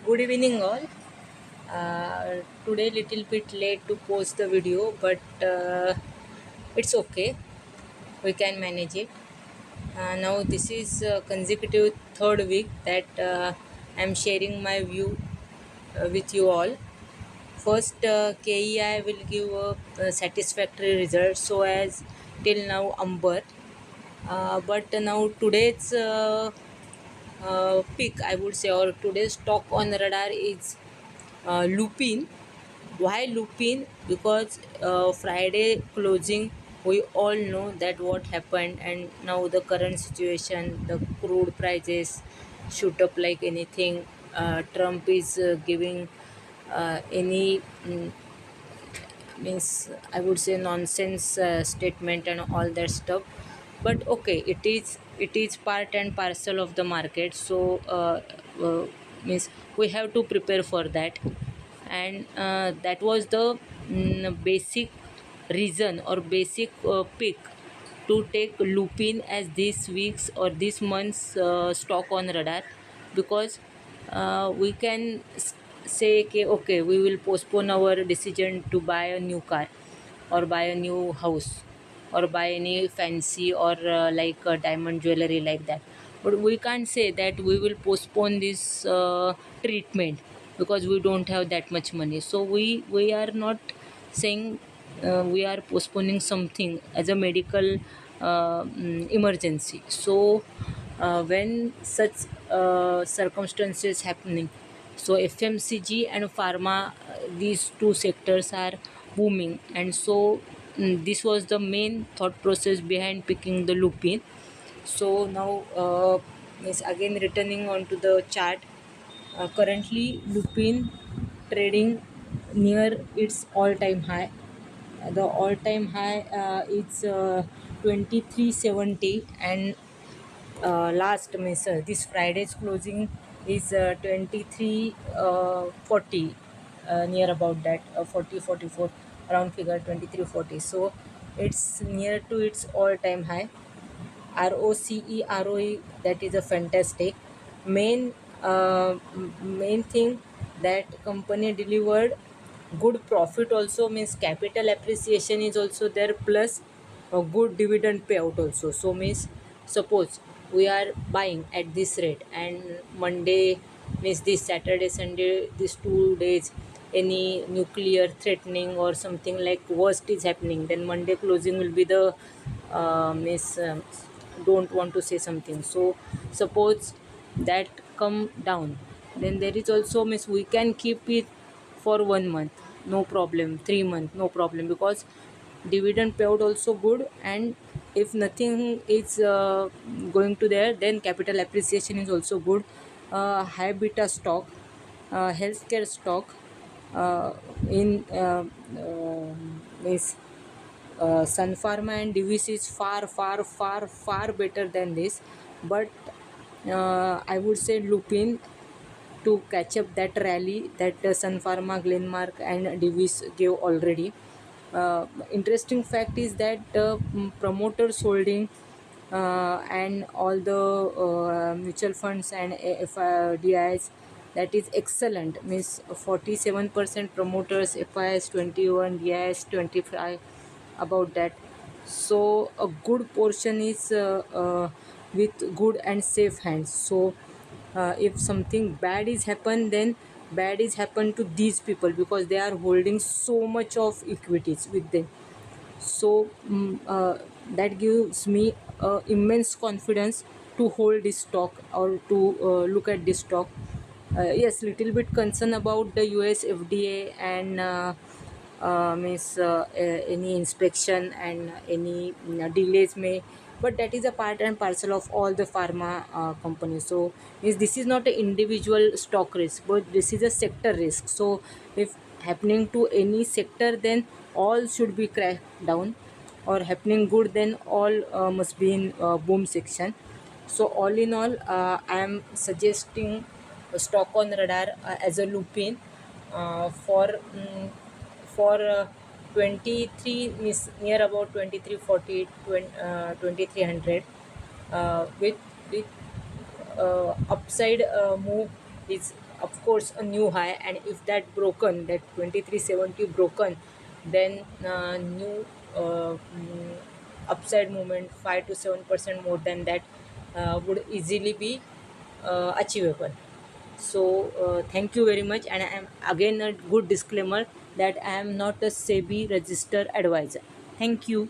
Good evening, all. Today, little bit late to post the video, but it's okay. We can manage it. Now, this is consecutive third week that I'm sharing my view with you all. First, KEI will give a satisfactory result, so as till now Amber. But now today's peak, I would say, or today's stock on radar is Lupin. Why Lupin? Because Friday closing, we all know that what happened, and now the current situation, the crude prices shoot up like anything. Trump is giving any means, I would say, nonsense statement and all that stuff. But okay, it is part and parcel of the market. So means we have to prepare for that, and that was the basic reason or basic pick to take Lupin as this week's or this month's stock on radar, because we can say okay, we will postpone our decision to buy a new car or buy a new house or buy any fancy or like diamond jewelry like that, but we can't say that we will postpone this treatment because we don't have that much money. So we are not saying we are postponing something as a medical emergency. So when such circumstances happening, so FMCG and pharma, these two sectors are booming, and so this was the main thought process behind picking the Lupin. So now is again returning onto the chart. Currently Lupin trading near its all-time high. The all-time high is 2370, and last means this Friday's closing is 2340, near about that, 40 44, around figure 2340. So it's near to its all-time high. ROCE, ROE, that is a fantastic. Main main thing that company delivered good profit also, means capital appreciation is also there, plus a good dividend payout also. So means suppose we are buying at this rate, and Monday, means this Saturday Sunday, these 2 days, any nuclear threatening or something like worst is happening, then Monday closing will be the means don't want to say something. So suppose that come down, then there is also, means we can keep it for 1 month, no problem, 3 months, no problem, because dividend payout also good, and if nothing is going to there, then capital appreciation is also good. High beta stock, healthcare stock, in is Sun Pharma and Divis is far better than this. But I would say Lupin to catch up that rally that Sun Pharma, Glenmark and Divis gave already. Interesting fact is that promoters holding and all the mutual funds and FDIs, that is excellent, means 47% promoters, FIS 21, DIS 25, about that. So a good portion is with good and safe hands. So if something bad is happen, then bad is happen to these people, because they are holding so much of equities with them. So that gives me immense confidence to hold this stock or to look at this stock. Yes, little bit concern about the US FDA and means any inspection and any delays may, but that is a part and parcel of all the pharma companies. So means this is not an individual stock risk, but this is a sector risk. So if happening to any sector, then all should be cracked down, or happening good, then all must be in boom section. So all in all, I am suggesting a stock on radar as a Lupin for 23, is near about 2340, 2300, with upside move is of course a new high, and if that broken, that 2370 broken, then new upside movement 5 to 7% more than that would easily be achievable. So thank you very much, and I am again a good disclaimer that I am not a SEBI registered advisor. Thank you.